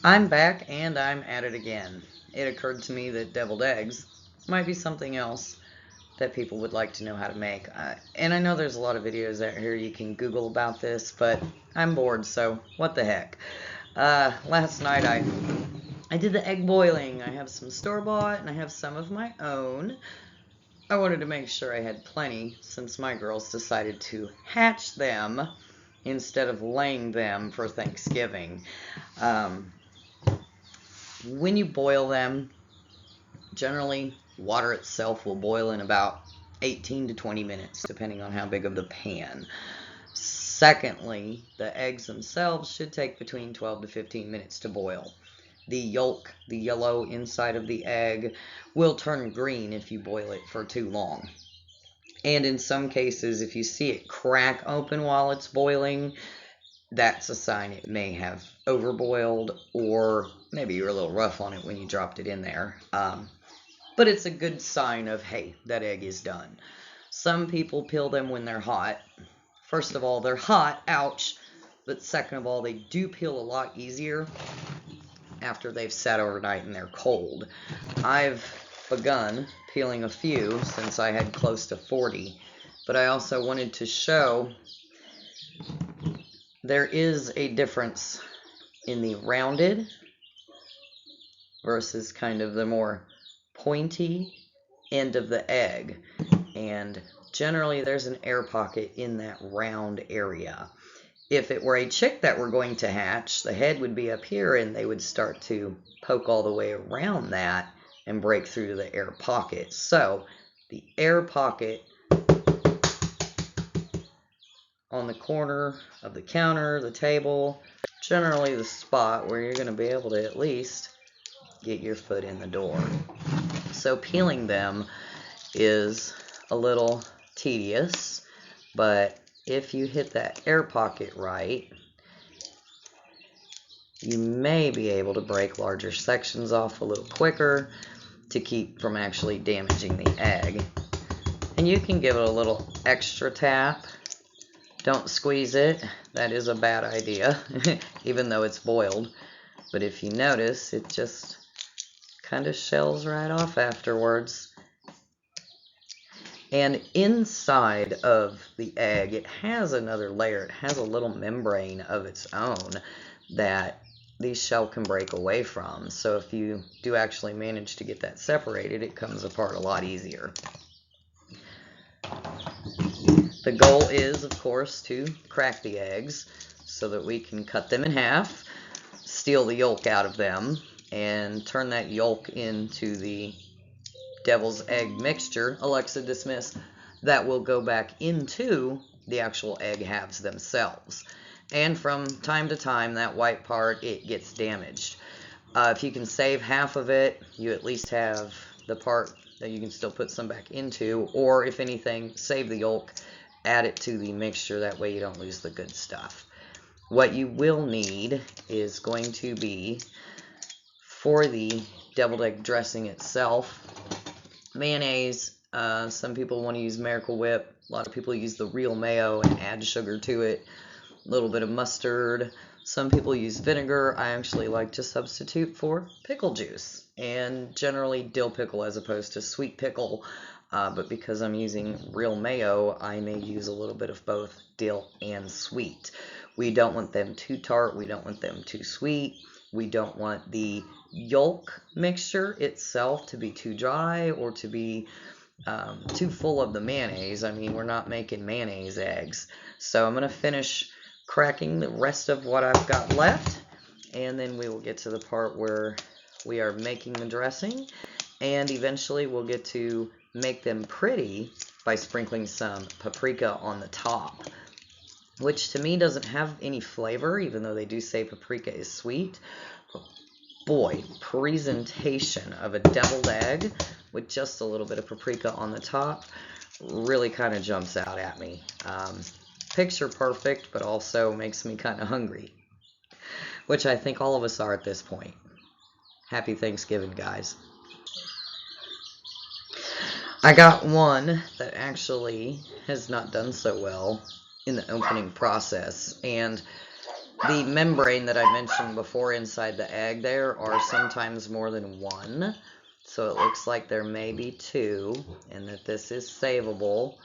I'm back and I'm at it again. It occurred to me that deviled eggs might be something else that people would like to know how to make. And I know there's a lot of videos out here you can Google about this, but I'm bored, so what the heck. Last night I did the egg boiling. I have some store-bought and I have some of my own. I wanted to make sure I had plenty since my girls decided to hatch them instead of laying them for Thanksgiving. When you boil them, generally water itself will boil in about 18 to 20 minutes, depending on how big of the pan. Secondly, the eggs themselves should take between 12 to 15 minutes to boil. The yolk, the yellow inside of the egg, will turn green if you boil it for too long. And in some cases, if you see it crack open while it's boiling, that's a sign it may have overboiled, or maybe you're a little rough on it when you dropped it in there. But it's a good sign of, hey, that egg is done. Some people peel them when they're hot. First of all, they're hot, ouch. But second of all, they do peel a lot easier after they've sat overnight and they're cold. I've begun peeling a few since I had close to 40. But I also wanted to show there is a difference in the rounded versus kind of the more pointy end of the egg. And generally there's an air pocket in that round area. If it were a chick that we're going to hatch, the head would be up here and they would start to poke all the way around that and break through to the air pocket. So the air pocket on the corner of the counter, the table, generally the spot where you're going to be able to at least get your foot in the door. So peeling them is a little tedious, but if you hit that air pocket right, you may be able to break larger sections off a little quicker to keep from actually damaging the egg. And you can give it a little extra tap. Don't squeeze it. That is a bad idea, even though it's boiled. But if you notice, it just kind of shells right off afterwards. And inside of the egg, it has another layer. It has a little membrane of its own that the shell can break away from. So if you do actually manage to get that separated, it comes apart a lot easier. The goal is, of course, to crack the eggs so that we can cut them in half, steal the yolk out of them, and turn that yolk into the devil's egg mixture, Alexa dismiss, that will go back into the actual egg halves themselves. And from time to time, that white part, it gets damaged. If you can save half of it, you at least have the part that you can still put some back into, or if anything, save the yolk, add it to the mixture, that way you don't lose the good stuff. What you will need is going to be, for the deviled egg dressing itself, mayonnaise. Some people want to use Miracle Whip. A lot of people use the real mayo and add sugar to it. A little bit of mustard. Some people use vinegar. I actually like to substitute for pickle juice, and generally dill pickle as opposed to sweet pickle. But because I'm using real mayo, I may use a little bit of both dill and sweet. We don't want them too tart. We don't want them too sweet. We don't want the yolk mixture itself to be too dry or to be too full of the mayonnaise. I mean, we're not making mayonnaise eggs. So I'm going to finish cracking the rest of what I've got left, and then we will get to the part where we are making the dressing, and eventually we'll get to make them pretty by sprinkling some paprika on the top, which to me doesn't have any flavor, even though they do say paprika is sweet. Boy, presentation of a deviled egg with just a little bit of paprika on the top really kind of jumps out at me. Picture perfect, but also makes me kind of hungry, which I think all of us are at this point. Happy Thanksgiving, guys. I got one that actually has not done so well in the opening process, and The membrane that I mentioned before inside the egg there are sometimes more than one. So it looks like there may be two, and that this is savable.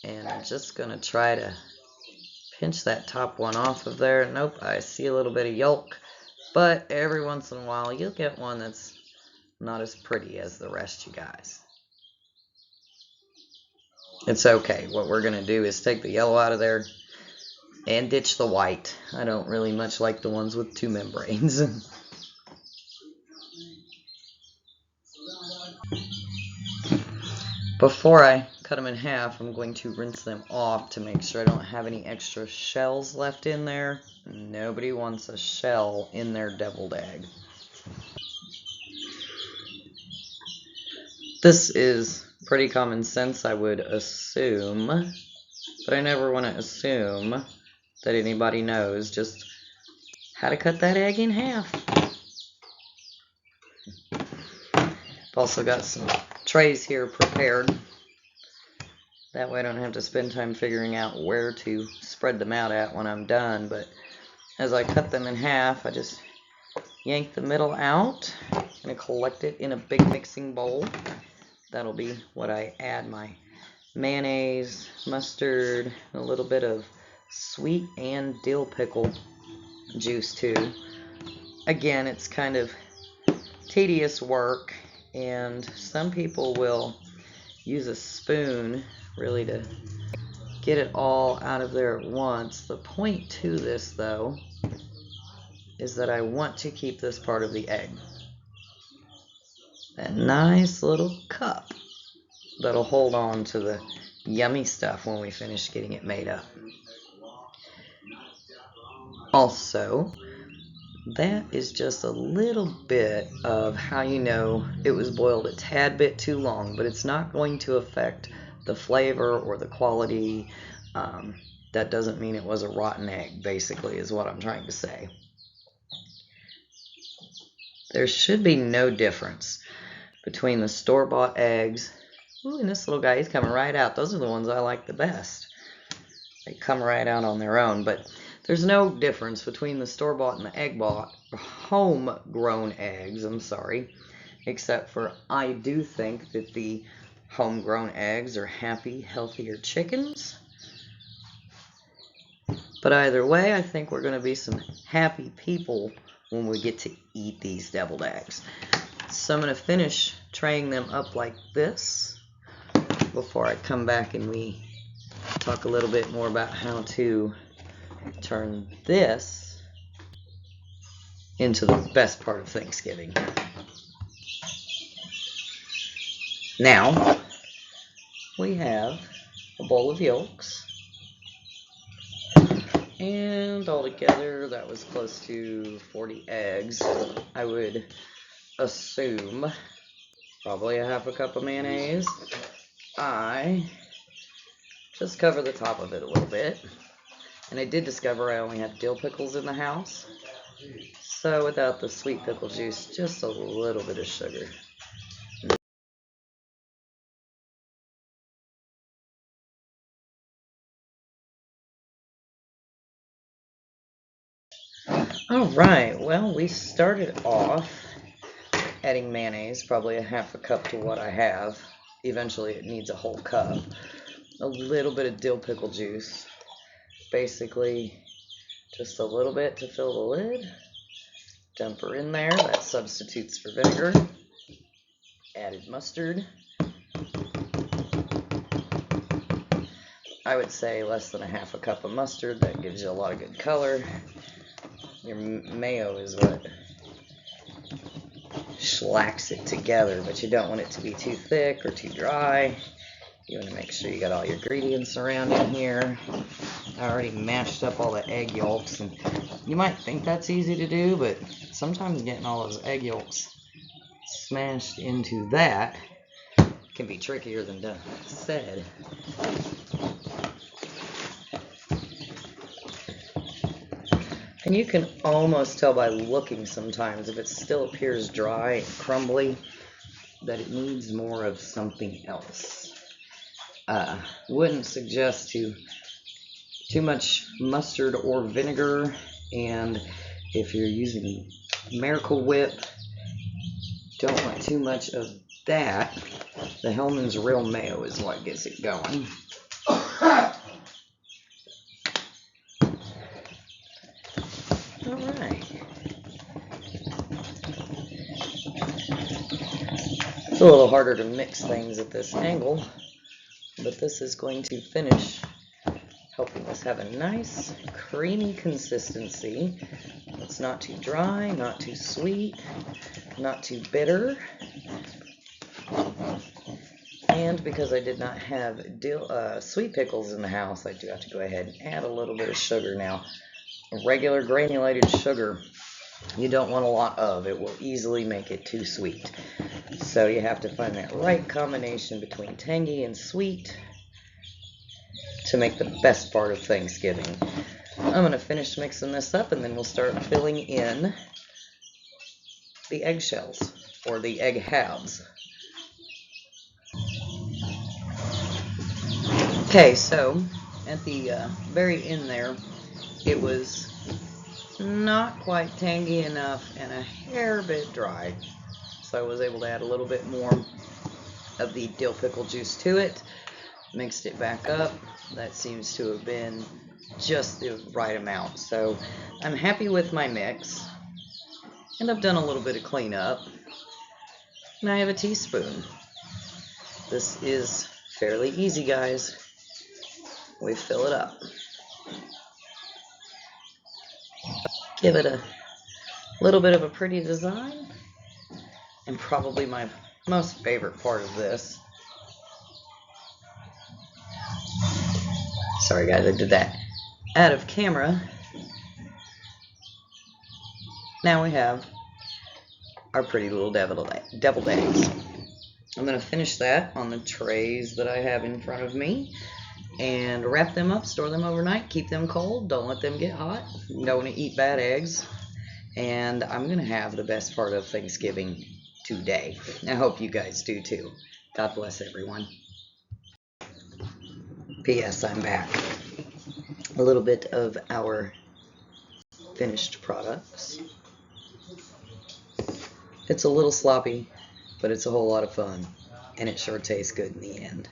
And I'm just going to try to pinch that top one off of there. Nope, I see a little bit of yolk. But every once in a while you'll get one that's not as pretty as the rest, you guys. It's okay. What we're going to do is take the yellow out of there and ditch the white. I don't really much like the ones with two membranes. Before I cut them in half, I'm going to rinse them off to make sure I don't have any extra shells left in there. Nobody wants a shell in their deviled egg. This is pretty common sense, I would assume, but I never want to assume that anybody knows just how to cut that egg in half. I've also got some trays here prepared. That way I don't have to spend time figuring out where to spread them out at when I'm done. But as I cut them in half, I just yank the middle out and collect it in a big mixing bowl. That'll be what I add my mayonnaise, mustard, a little bit of sweet and dill pickle juice to. Again, it's kind of tedious work, and some people will use a spoon really to get it all out of there at once. The point to this, though, is that I want to keep this part of the egg. That nice little cup that'll hold on to the yummy stuff when we finish getting it made up. Also, that is just a little bit of how you know it was boiled a tad bit too long, but it's not going to affect the flavor or the quality. That doesn't mean it was a rotten egg, basically, is what I'm trying to say. There should be no difference between the store-bought eggs. Ooh, and this little guy, he's coming right out. Those are the ones I like the best. They come right out on their own, but there's no difference between the store-bought and the egg-bought, homegrown eggs, except for I do think that the homegrown eggs are happy, healthier chickens. But either way, I think we're going to be some happy people when we get to eat these deviled eggs. So I'm going to finish traying them up like this before I come back and we talk a little bit more about how to turn this into the best part of Thanksgiving. Now, we have a bowl of yolks, and altogether that was close to 40 eggs. I would assume probably a half a cup of mayonnaise. I just cover the top of it a little bit, and I did discover I only have dill pickles in the house, so without the sweet pickle juice, just a little bit of sugar. Alright, well, we started off adding mayonnaise, probably a half a cup to what I have. Eventually it needs a whole cup. A little bit of dill pickle juice. Basically, just a little bit to fill the lid. Dump her in there. That substitutes for vinegar. Added mustard. I would say less than a half a cup of mustard. That gives you a lot of good color. Your mayo is what slacks it together, but you don't want it to be too thick or too dry. You want to make sure you got all your ingredients around in here. I already mashed up all the egg yolks, and you might think that's easy to do, but sometimes getting all those egg yolks smashed into that can be trickier than said. And you can almost tell by looking sometimes, if it still appears dry and crumbly, that it needs more of something else. Wouldn't suggest too much mustard or vinegar And if you're using Miracle Whip, don't want too much of that. The Hellman's Real Mayo is what gets it going. Alright. It's a little harder to mix things at this angle, but this is going to finish helping us have a nice creamy consistency. It's not too dry, not too sweet, not too bitter. And because I did not have dill, sweet pickles in the house, I do have to go ahead and add a little bit of sugar now. Regular granulated sugar, you don't want a lot of. It will easily make it too sweet. So you have to find that right combination between tangy and sweet to make the best part of Thanksgiving. I'm going to finish mixing this up, and then we'll start filling in the eggshells, or the egg halves. Okay, so at the very end there, it was not quite tangy enough and a hair bit dry. So I was able to add a little bit more of the dill pickle juice to it, mixed it back up. That seems to have been just the right amount. So I'm happy with my mix, and I've done a little bit of cleanup. And I have a teaspoon. This is fairly easy, guys. We fill it up. Give it a little bit of a pretty design, and probably my most favorite part of this. Sorry guys, I did that out of camera. Now we have our pretty little deviled eggs. I'm going to finish that on the trays that I have in front of me and wrap them up, store them overnight, keep them cold, don't let them get hot. You don't want to eat bad eggs. And I'm going to have the best part of Thanksgiving today. I hope you guys do too. God bless everyone. P.S. I'm back. A little bit of our finished products. It's a little sloppy, but it's a whole lot of fun, and it sure tastes good in the end.